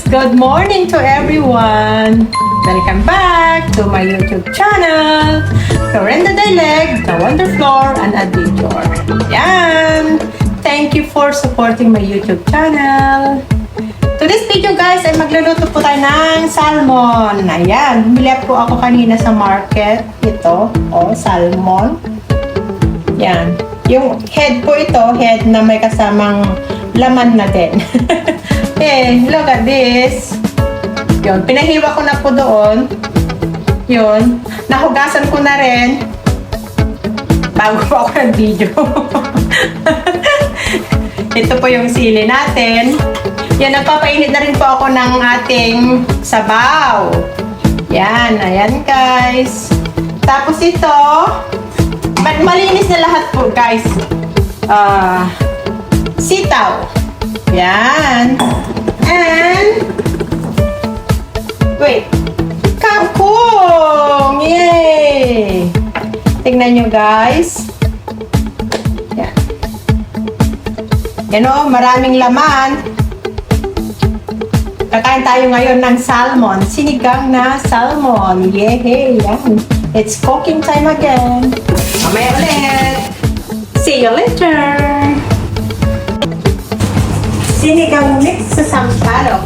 Good morning to everyone! Welcome back to my YouTube channel, Florinda Dileg, The Wonder Floor, and Adventure. Yan! Thank you for supporting my YouTube channel. Today's video guys ay magluluto po tayo ng salmon. Ayan, bumili po ako kanina sa market. Ito, salmon. Yan. Yung head po ito, head na may kasamang laman na din. Look at this. Yun, pinahiwa ko na po doon. Yun, nahugasan ko na rin. Bago po ako ng video. Ito po yung sili natin. Yan, nagpapainit na rin po ako ng ating sabaw. Yan, ayan guys. Tapos ito, malinis na lahat po guys. Sitaw. Yan. And, wait, kangkong! Yay! Tingnan nyo guys. Yan. Yan o, maraming laman. Kakain tayo ngayon ng salmon. Sinigang na salmon. Yay! Yan. It's cooking time again. Mamaya ulit. See you later. Sinigang mix sa sampalok.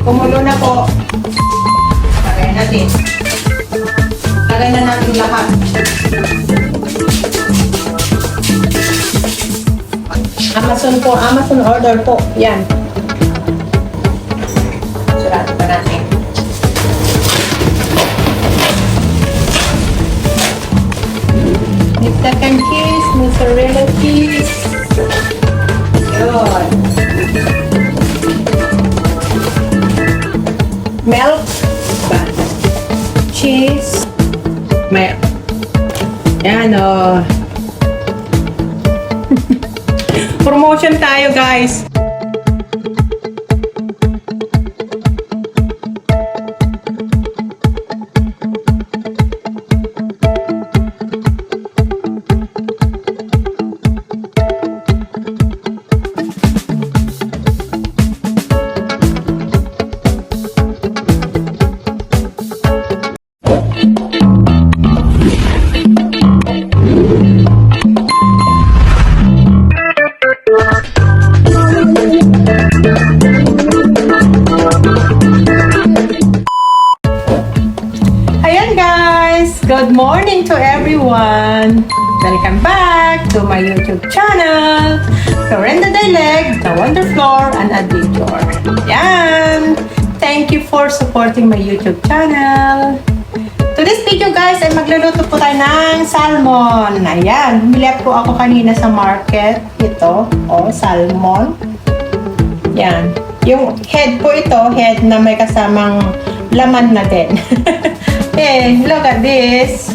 Kumulo na po. Lagay natin. Lagay na natin lahat. Amazon po. Amazon order po. Yan. Sarado pa natin. Mexican cheese, mozzarella cheese. Yun. Milk. Cheese. Milk. Yan o. Promotion tayo guys. Good morning to everyone! Welcome back to my YouTube channel, Florinda Dileg, The Wonder Floor, and Adventure. Yan! Thank you for supporting my YouTube channel. Today's video guys ay magluluto po tayo ng salmon. Ayan, bumili po ako kanina sa market. Ito, salmon. Yan. Yung head po ito, head na may kasamang laman na din. Look at this.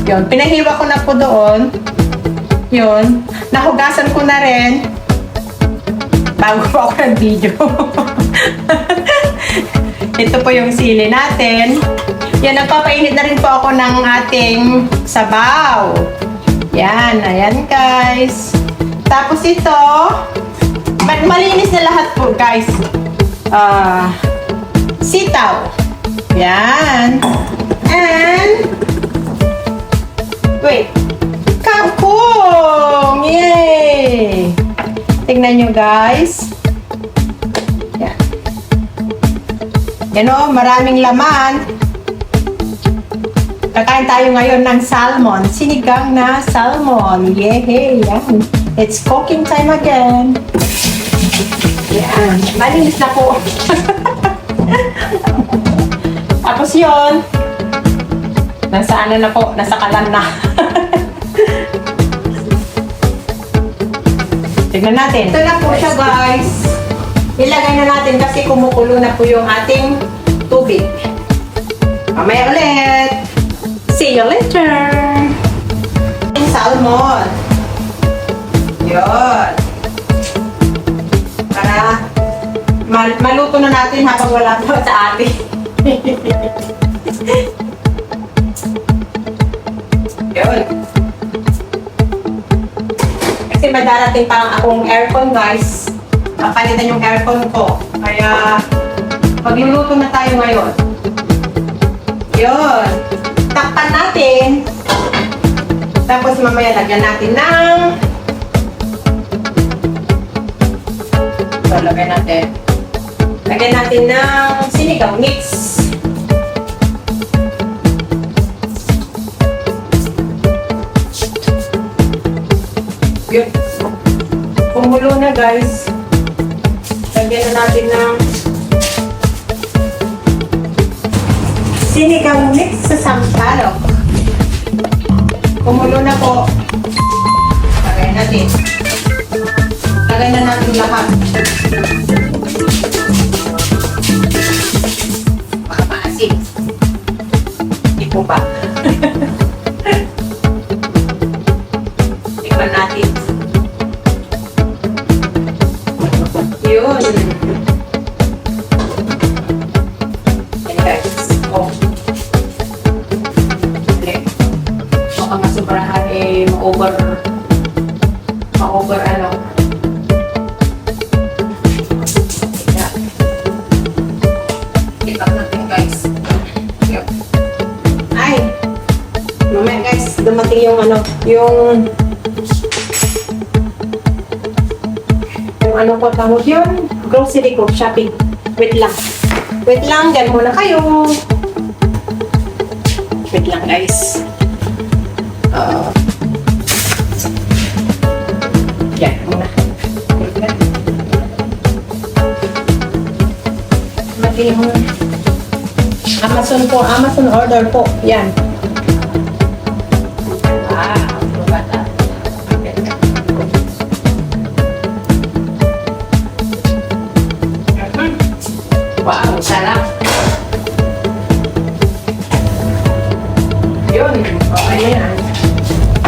Yun, pinahiwa ko na po doon. Yun, nahugasan ko na rin. Bago po ako ng video. Ito po yung sili natin. Yan, nagpapainit na rin po ako ng ating sabaw. Yan, ayan guys. Tapos ito, malinis na lahat po guys. Sitaw. Yan. And, wait, kangkong! Yay! Tingnan nyo guys. Yan. Yan o, maraming laman. Kakain tayo ngayon ng salmon. Sinigang na salmon. Yay! Yan. It's cooking time again. Yan. Malinis na po. Tapos yun. Nasa ano na po, nasa kalan na. Tignan natin. Ito na po siya guys. Ilagay na natin kasi kumukulo na po yung ating tubig. Mamaya ulit. See you later. Salmon. Yun. Para maluto na natin habang wala pa sa atin. Yun. Kasi madarating pa akong aircon guys. papalitan yung aircon ko. Kaya, magluluto na tayo ngayon. Yun. Takpan natin. Tapos mamaya lagyan natin ng... So, lagyan natin. Lagyan natin ng sinigang mix. Yun. Kumulo na guys. Lagyan na natin ng sinigang mix sa sampalok. Kumulo na po. Lagay natin. Lagay na natin lahat. Baka maasim. Hindi po ba? Tikman natin. Yun. Yan guys. Oh. Baka masubrahan ma-over ano. Yeah. Itak natin guys. Yun. Ay! Mamaya guys, dumating yung ano, yung ano ko tawag yun? Grocery ko, shopping. Wait lang. Wait lang, dyan muna kayo. Wait lang guys. Yan muna. Mati yung Amazon po, Amazon order po. Yan. Wow, sarap. Yun, okay na yan.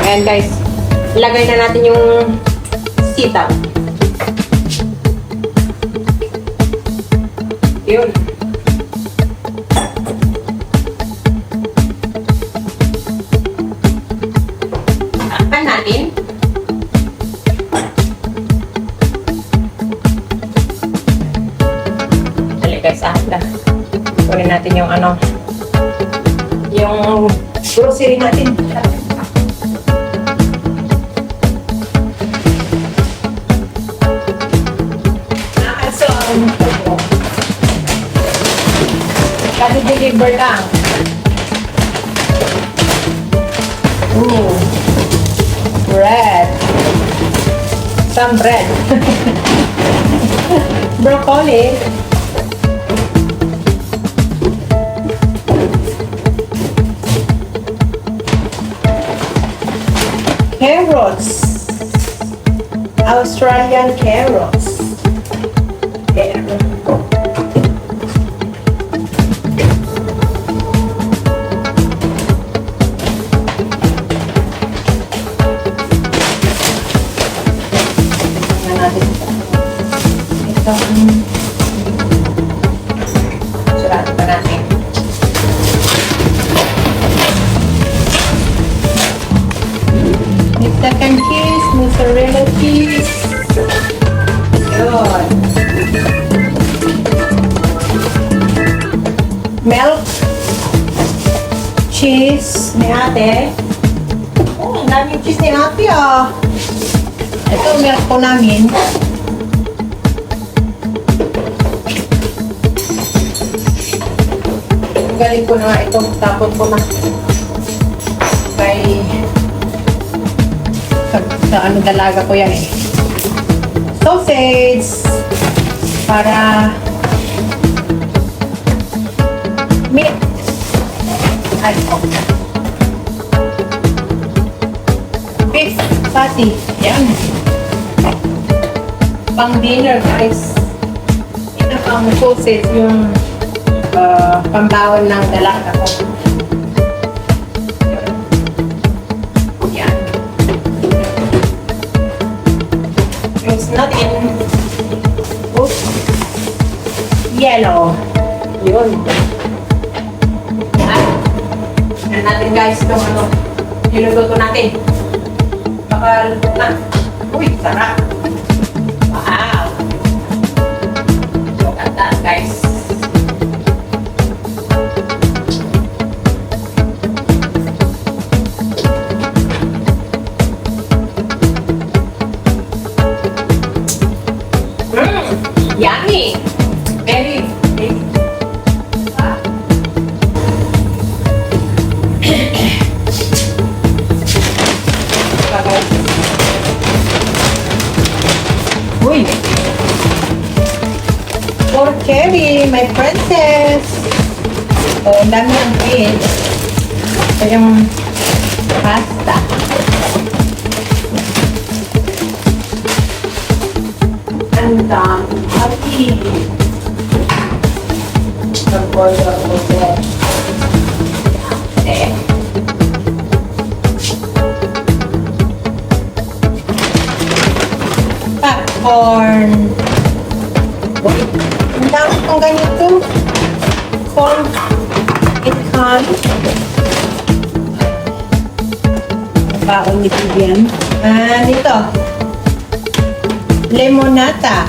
Ayan guys, ilagay na natin yung sitaw. Yun. Takpan natin. Guys, na. Kunin natin yung ano, yung grocery natin. So, kasi deliver lang. Ooh, bread. Some bread. Broccoli. Carrots. Australian carrots. There. Ito. Sarado pa natin. Second cheese, mozzarella cheese. Yun. Milk. Cheese ni ate. Oh, ang daming cheese ni ate ah. Ito milk po namin. Ang galing ko na ito. Tapon ko na. Kay sa ano dalaga ko yan eh. Sausage para meat. Ano? Beef patty. Yan. Pang dinner guys. Ito pang sausage yung pambawon ng dalaga ko. It's not in yellow. Yun. Yan natin guys itong ano, niluluto natin. Baka luto na. Uy, sarap. Wow. Yummy! Very tasty. Uy! For Cherry, my princess! Oh, ang dami ng fish. Ito yung pasta. Ang dami. Happy. Nag-order ko din. Okay. Popcorn. Uy, ang dami kong ganito. Corn in can. Baon ni Vivian. Dito. Lemonata.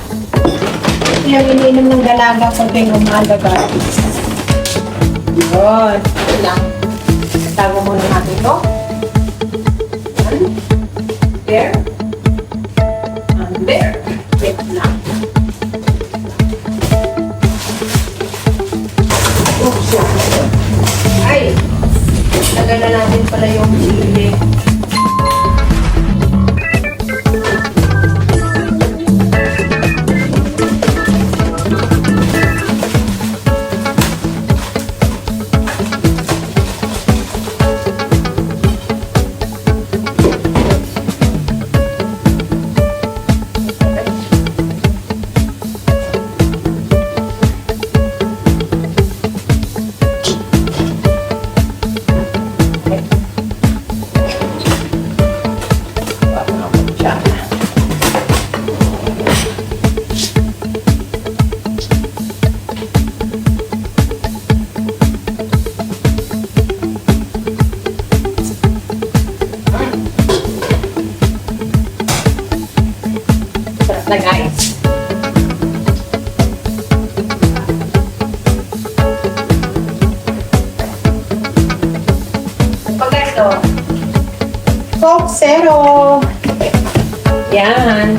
Yung ininom ng dalaga ko tuwing umaga, guys. Yun. Ito lang. Tago muna natin ito. There. And there. Wait lang. Oops. Ay! Tagal na natin pala yung chili. Na guys. Pagka ito, Coke Zero. Yan.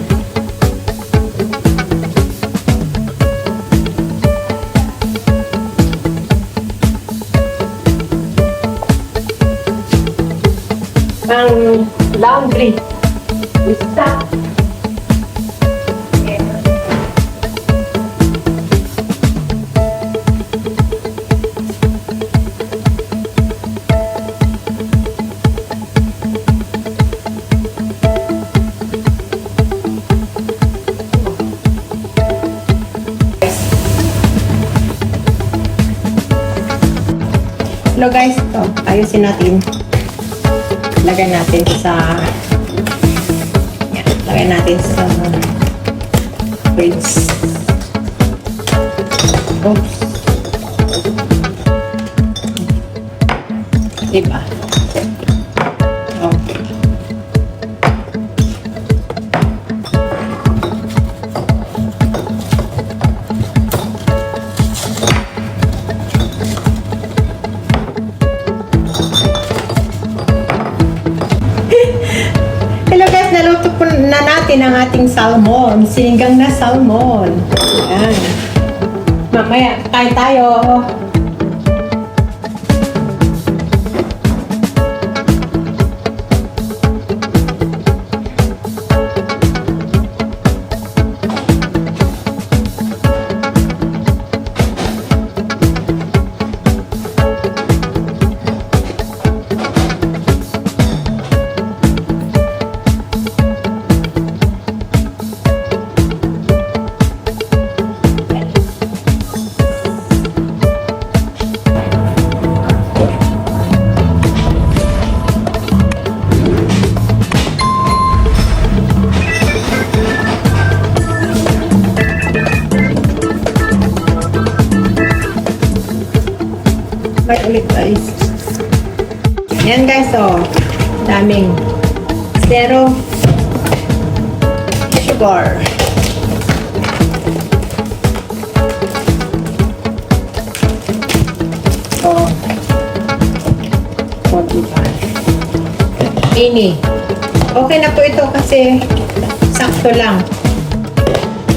Pang laundry. Basta. Hello guys, ito. Ayusin natin. Lagay natin sa... Yan. Lagay natin sa... fridge. Oops. Diba? Okay. Hello guys, naluto po na natin ang ating salmon. Sinigang na salmon. Ayan. Mamaya, kain tayo. Bye ulit guys. Yan guys, oh. Daming zero sugar. Oh. Ini. Okay na po ito kasi sakto lang.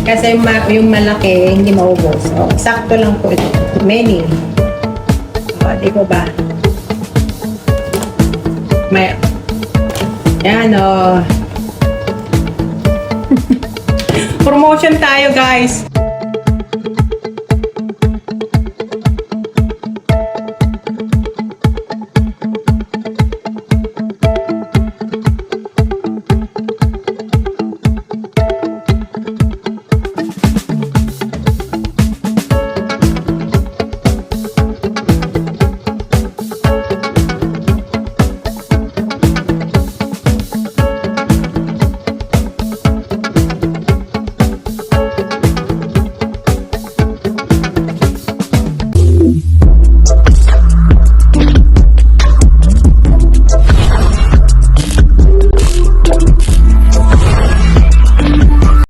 Kasi yung malaki, hindi maubos. So, sakto lang po ito. Many. O, di ko ba? May... Yan, o. Promotion tayo, guys.